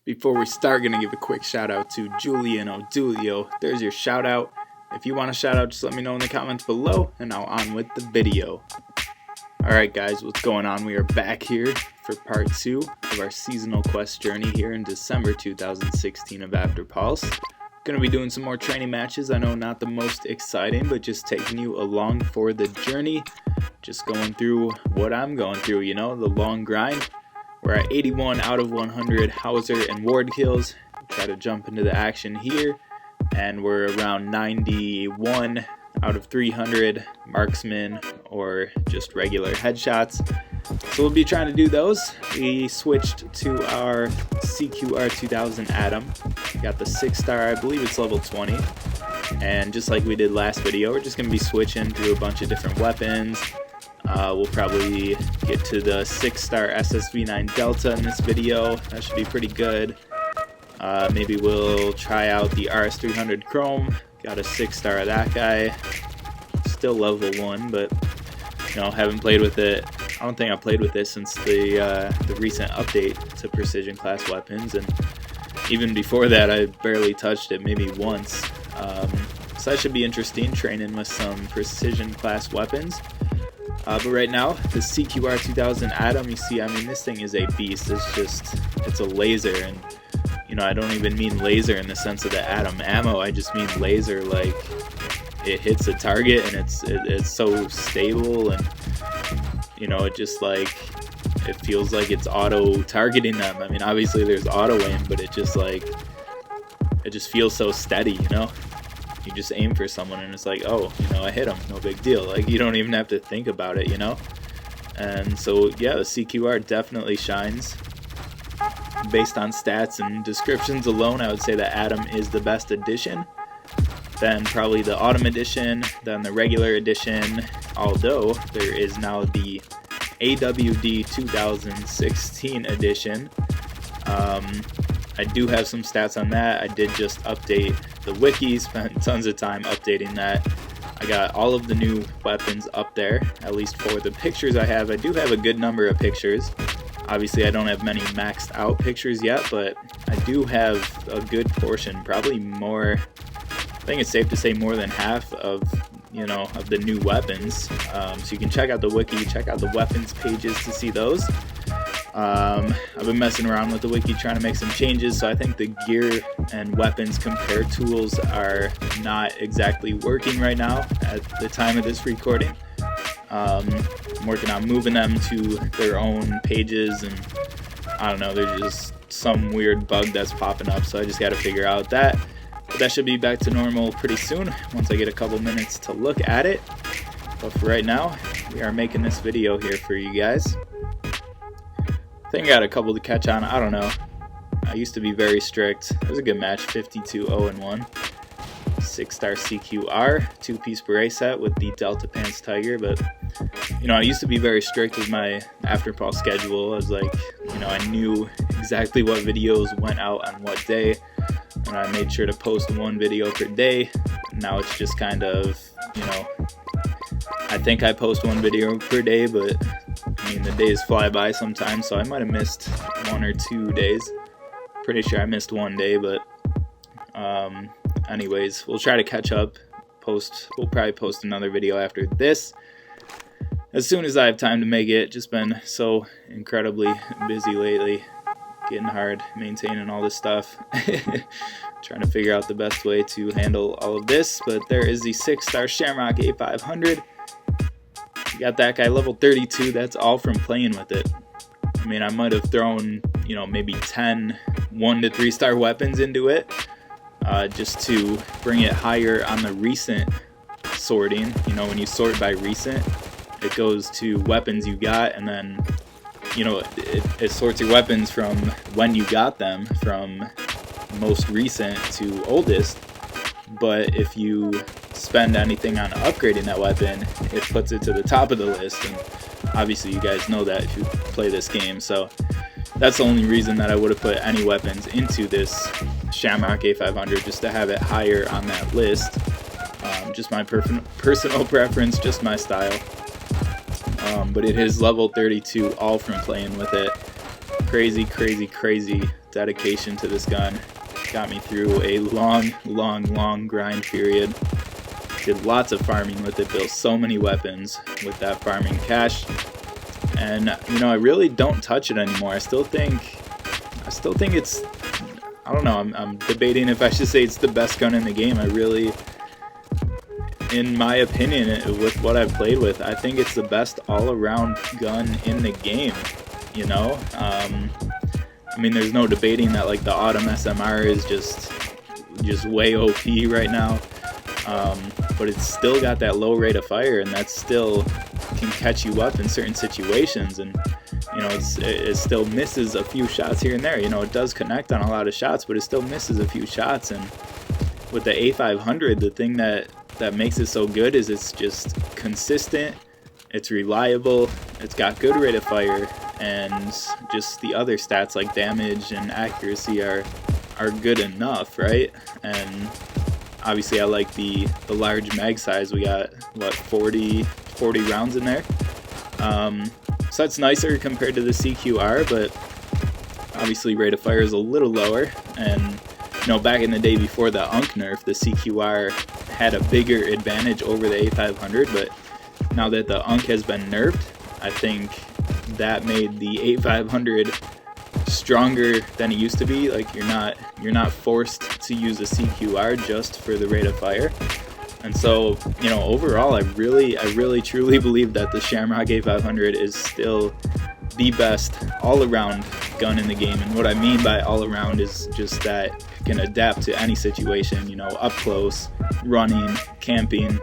Before we start, gonna give a quick shout out to Julian O'Dulio. There's your shout out. If you want a shout out, just let me know in the comments below, and now on with the video. Alright guys, what's going on? We are back here for part 2 of our seasonal quest journey here in December 2016 of Afterpulse. Gonna be doing some more training matches. I know not the most exciting, but just taking you along for the journey. Just going through what I'm going through, you know, the long grind. We're at 81 out of 100 Hauser and Ward kills. Try to jump into the action here. And we're around 91 out of 300 Marksman or just regular headshots. So we'll be trying to do those. We switched to our CQR 2000 Atom. Got the 6-star, I believe it's level 20. And just like we did last video, we're just going to be switching through a bunch of different weapons. We'll probably get to the 6-star SSV9 Delta in this video. That should be pretty good. Maybe we'll try out the RS300 Chrome. Got a 6-star of that guy. Still level 1, but you know, haven't played with it. I don't think I played with it since the recent update to precision class weapons, and even before that I barely touched it, maybe once. So that should be interesting, training with some precision class weapons. But right now, the CQR 2000 Atom, you see, I mean, this thing is a beast. It's a laser, and you know, I don't even mean laser in the sense of the Atom ammo. I just mean laser, like it hits a target and it's so stable, and you know, it just like, it feels like it's auto targeting them. I mean, obviously there's auto aim, but it just feels so steady, you know. You just aim for someone and it's like, oh, you know, I hit him, no big deal. Like, you don't even have to think about it, you know. And so yeah, the CQR definitely shines. Based on stats and descriptions alone, I would say that Atom is the best edition. Then probably the Autumn edition, then the regular edition, although there is now the AWD 2016 edition. I do have some stats on that. I did just update the wiki, spent tons of time updating that. I got all of the new weapons up there, at least for the pictures I have. I do have a good number of pictures. Obviously I don't have many maxed out pictures yet, but I do have a good portion, probably more, I think it's safe to say more than half of, you know, of the new weapons. So you can check out the wiki, check out the weapons pages to see those. I've been messing around with the wiki trying to make some changes, so I think the gear and weapons compare tools are not exactly working right now at the time of this recording. I'm working on moving them to their own pages, and I don't know, there's just some weird bug that's popping up, so I just got to figure out that. But that should be back to normal pretty soon once I get a couple minutes to look at it. But for right now, we are making this video here for you guys. I think I got a couple to catch on. I don't know. I used to be very strict. It was a good match, 52-0-1. 6-star CQR, 2-piece beret set with the Delta Pants Tiger, but you know, I used to be very strict with my Afterpulse schedule. I was like, you know, I knew exactly what videos went out on what day, and I made sure to post one video per day. Now it's just kind of, you know, I think I post one video per day, but I mean, the days fly by sometimes, so I might have missed 1 or 2 days. Pretty sure I missed 1 day, but anyways, we'll try to catch up. We'll probably post another video after this as soon as I have time to make it. Just been so incredibly busy lately, getting hard maintaining all this stuff. Trying to figure out the best way to handle all of this. But there is the 6-star Shamrock A500. Got that guy level 32. That's all from playing with it. I mean, I might have thrown, you know, maybe 10 1 to 3-star weapons into it, just to bring it higher on the recent sorting. You know, when you sort by recent, it goes to weapons you got, and then, you know, it sorts your weapons from when you got them, from most recent to oldest. But if you spend anything on upgrading that weapon, it puts it to the top of the list, and obviously you guys know that if you play this game. So that's the only reason that I would have put any weapons into this Shamrock A500, just to have it higher on that list. Just my personal preference, just my style. But it is level 32, all from playing with it. Crazy dedication to this gun. Got me through a long grind period. Did lots of farming with it, built so many weapons with that farming cash. And you know, I really don't touch it anymore. I still think it's, I don't know, I'm debating if I should say it's the best gun in the game. I really, in my opinion, with what I've played with, I think it's the best all-around gun in the game, you know? I mean, there's no debating that, like, the Autumn SMR is just way OP right now, but it's still got that low rate of fire, and that still can catch you up in certain situations, and you know, it still misses a few shots here and there. You know, it does connect on a lot of shots, but it still misses a few shots. And with the A500, the thing that makes it so good is it's just consistent, it's reliable, it's got good rate of fire, and just the other stats like damage and accuracy are good enough, right? And obviously I like the large mag size. We got, what, 40 rounds in there. So that's nicer compared to the CQR, but obviously rate of fire is a little lower. And you know, back in the day before the UNC nerf, the CQR had a bigger advantage over the A500, but now that the UNC has been nerfed, I think that made the A500 stronger than it used to be. Like, you're not forced to use a CQR just for the rate of fire. And so, you know, overall, I really truly believe that the Shamrock A500 is still the best all-around gun in the game. And what I mean by all-around is just that it can adapt to any situation, you know, up close, running, camping,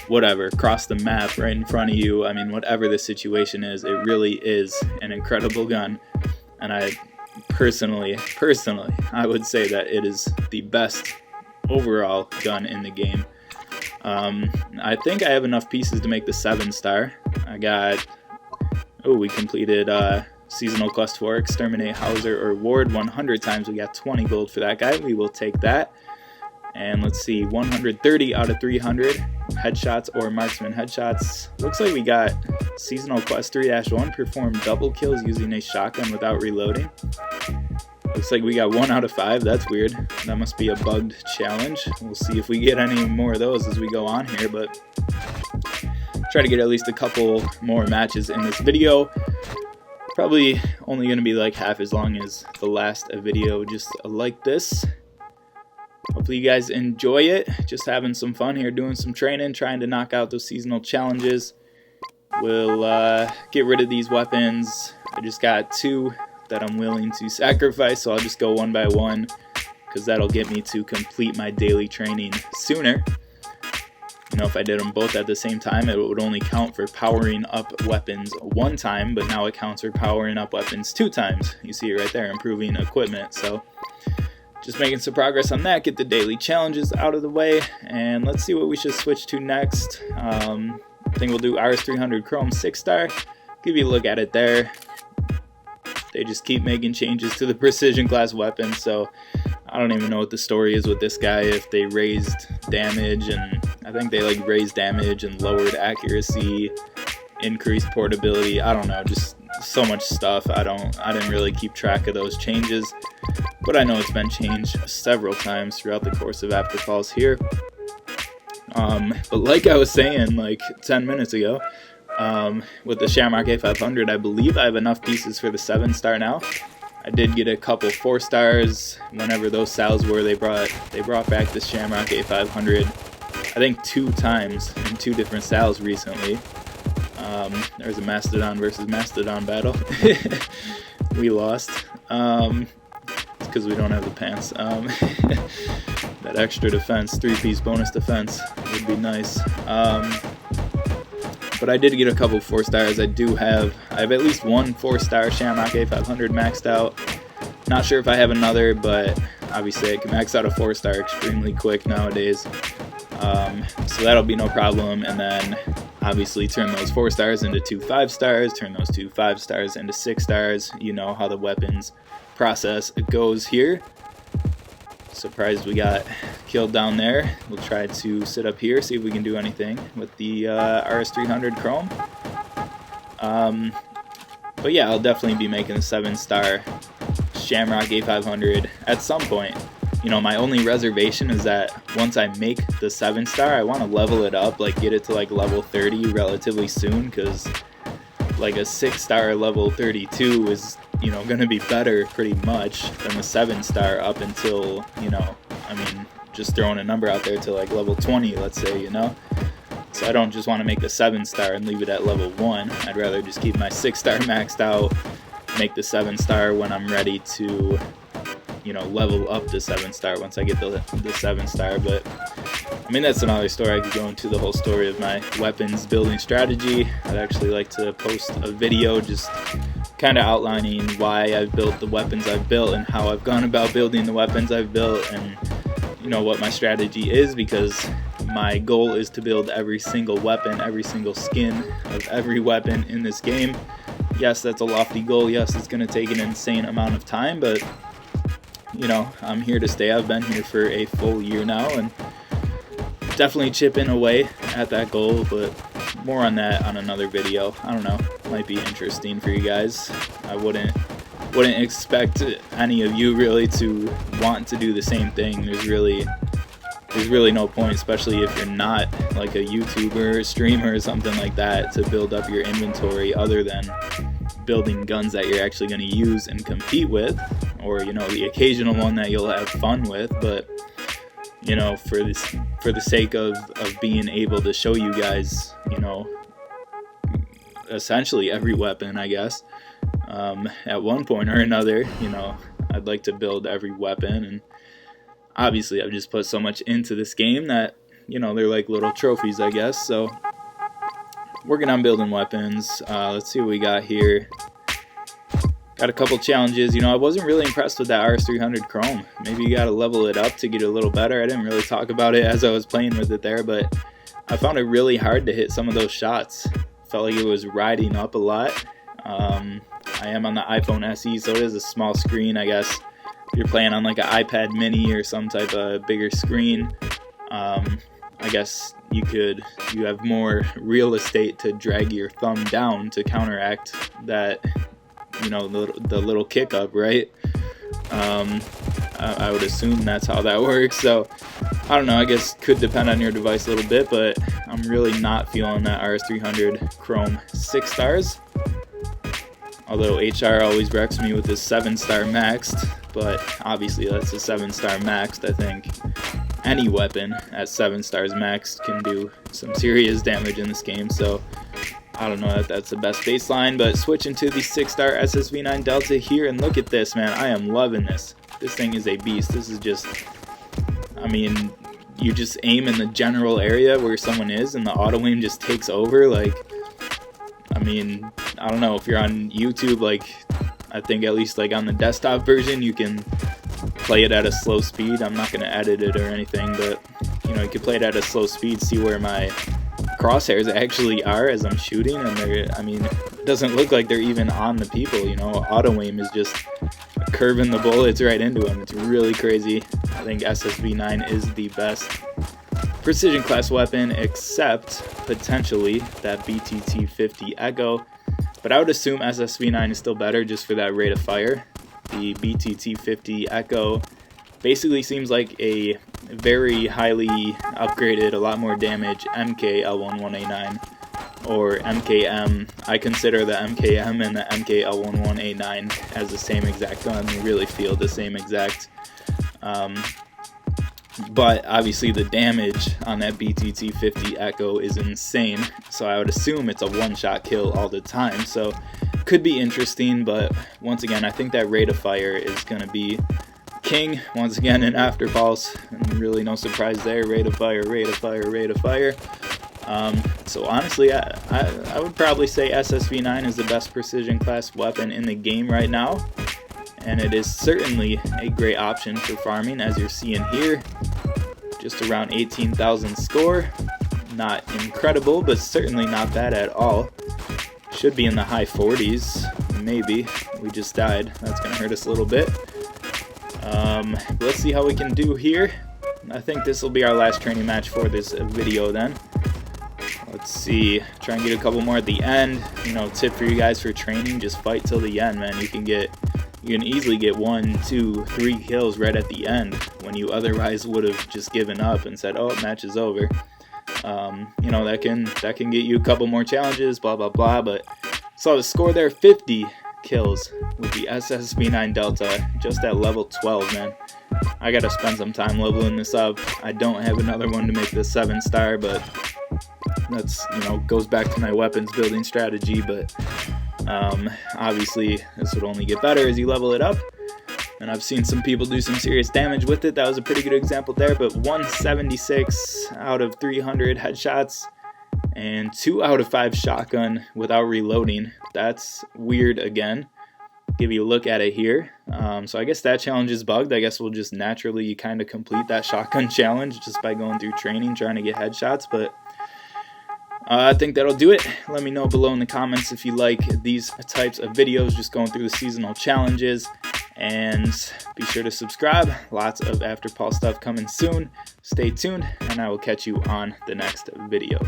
whatever, across the map, right in front of you. I mean, whatever the situation is, it really is an incredible gun. And I personally, I would say that it is the best overall gun in the game. I think I have enough pieces to make the 7-star. I got, we completed Seasonal Quest 4, Exterminate Hauser or Ward 100 times. We got 20 gold for that guy. We will take that. And let's see, 130 out of 300 headshots or Marksman Headshots. Looks like we got Seasonal Quest 3-1, perform double kills using a shotgun without reloading. Looks like we got 1 out of 5. That's weird. That must be a bugged challenge. We'll see if we get any more of those as we go on here, but try to get at least a couple more matches in this video. Probably only going to be like half as long as the last video just like this. Hopefully you guys enjoy it. Just having some fun here, doing some training, trying to knock out those seasonal challenges. We'll get rid of these weapons. I just got 2 that I'm willing to sacrifice, so I'll just go one by one because that'll get me to complete my daily training sooner. You know, if I did them both at the same time, it would only count for powering up weapons 1 time, but now it counts for powering up weapons 2 times. You see it right there, improving equipment. So just making some progress on that, get the daily challenges out of the way, and let's see what we should switch to next. I think we'll do RS300 Chrome 6-star. Give you a look at it there. They just keep making changes to the precision class weapons, so I don't even know what the story is with this guy, if they raised damage, and I think they like raised damage and lowered accuracy, increased portability. I don't know, just so much stuff. I didn't really keep track of those changes, but I know it's been changed several times throughout the course of Afterpulse here. But like I was saying like 10 minutes ago, with the Shamrock A500, I believe I have enough pieces for the 7-star now. I did get a couple 4-stars whenever those sales were. They brought back the Shamrock A500, I think 2 times in 2 different sales recently. There's a Mastodon versus Mastodon battle. We lost. It's because we don't have the pants. That extra defense, 3-piece bonus defense would be nice. But I did get a couple 4-stars. I have at least 1 4-star Shamrock A500 maxed out. Not sure if I have another, but obviously I can max out a 4-star extremely quick nowadays. So that'll be no problem. And then obviously turn those 4-stars into 2 5-stars, turn those 2 5-stars into 6-stars. You know how the weapons process goes here. Surprised we got killed down there. We'll try to sit up here, see if we can do anything with the RS300 Chrome. But yeah, I'll definitely be making the 7-star Shamrock A500 at some point. You know, my only reservation is that once I make the 7-star, I want to level it up, like get it to like level 30 relatively soon, because like a 6-star level 32 is, you know, going to be better pretty much than the 7-star up until, you know, I mean, just throwing a number out there to like level 20, let's say, you know. So I don't just want to make the 7-star and leave it at level 1. I'd rather just keep my 6-star maxed out, make the 7-star when I'm ready to, you know, level up the 7-star once I get the 7-star. But I mean, that's another story. I could go into the whole story of my weapons building strategy. I'd actually like to post a video just kind of outlining why I've built the weapons I've built and how I've gone about building the weapons I've built, and you know what my strategy is, because my goal is to build every single weapon, every single skin of every weapon in this game. Yes, that's a lofty goal. Yes, it's going to take an insane amount of time, but you know, I'm here to stay. I've been here for a full year now, and definitely chipping away at that goal, but more on that on another video. I don't know, might be interesting for you guys. I wouldn't expect any of you really to want to do the same thing. There's really no point, especially if you're not like a YouTuber or streamer or something like that, to build up your inventory other than building guns that you're actually going to use and compete with, or you know, the occasional one that you'll have fun with. But you know, for the sake of being able to show you guys, you know, essentially every weapon, I guess, at one point or another, you know, I'd like to build every weapon. And obviously I've just put so much into this game that, you know, they're like little trophies, I guess. So working on building weapons. Let's see what we got here. Got a couple challenges. You know, I wasn't really impressed with that RS300 Chrome. Maybe you gotta level it up to get it a little better. I didn't really talk about it as I was playing with it there, but I found it really hard to hit some of those shots. Felt like it was riding up a lot. I am on the iPhone SE, so it is a small screen, I guess. If you're playing on like an iPad mini or some type of bigger screen, I guess you have more real estate to drag your thumb down to counteract that, you know, the little kick up, right? I would assume that's how that works. So I don't know, I guess could depend on your device a little bit, but I'm really not feeling that RS300 Chrome 6 stars. Although HR always wrecks me with this 7-star maxed, but obviously that's a 7-star maxed. I think any weapon at 7 stars maxed can do some serious damage in this game, so I don't know if that's the best baseline. But switching to the 6-star SSV9 Delta here, and look at this, man. I am loving this. This thing is a beast. This is just, I mean, you just aim in the general area where someone is, and the auto aim just takes over. Like, I mean, I don't know if you're on YouTube, like, I think at least like on the desktop version, you can play it at a slow speed. I'm not going to edit it or anything, but you know, you can play it at a slow speed, see where my crosshairs actually are as I'm shooting, and they're, I mean, it doesn't look like they're even on the people, you know. Auto aim is just curving the bullets right into them. It's really crazy. I think SSV9 is the best precision class weapon, except potentially that BTT-50 Echo, but I would assume SSV9 is still better just for that rate of fire. The BTT-50 Echo basically seems like a very highly upgraded, a lot more damage MK L11A9, or MKM. I consider the MKM and the MK L11A9 as the same exact gun. They really feel the same exact. But obviously the damage on that BTT-50 Echo is insane, so I would assume it's a one-shot kill all the time. So could be interesting, but once again, I think that rate of fire is going to be king once again in Afterpulse, and really no surprise there. Rate of fire, rate of fire, rate of fire. So honestly, I would probably say SSV9 is the best precision class weapon in the game right now, and it is certainly a great option for farming, as you're seeing here. Just around 18,000 score. Not incredible, but certainly not bad at all. Should be in the high 40s, maybe. We just died. That's going to hurt us a little bit. Let's see how we can do here. I think this will be our last training match for this video then. Let's see. Try and get a couple more at the end. You know, tip for you guys for training, just fight till the end, man. You can get you can easily get 1, 2, 3 kills right at the end when you otherwise would have just given up and said, oh, match is over. You know, that can get you a couple more challenges, blah blah blah. But saw the score there, 50 kills with the SSV9 Delta just at level 12, man. I gotta spend some time leveling this up. I don't have another one to make this 7-star, but that's, you know, goes back to my weapons building strategy. But obviously this would only get better as you level it up, and I've seen some people do some serious damage with it. That was a pretty good example there. But 176 out of 300 headshots and 2 out of 5 shotgun without reloading. That's weird again. Give you a look at it here. So I guess that challenge is bugged. I guess we'll just naturally kind of complete that shotgun challenge just by going through training trying to get headshots. But I think that'll do it. Let me know below in the comments if you like these types of videos, just going through the seasonal challenges. And be sure to subscribe. Lots of Afterpulse stuff coming soon. Stay tuned, and I will catch you on the next video.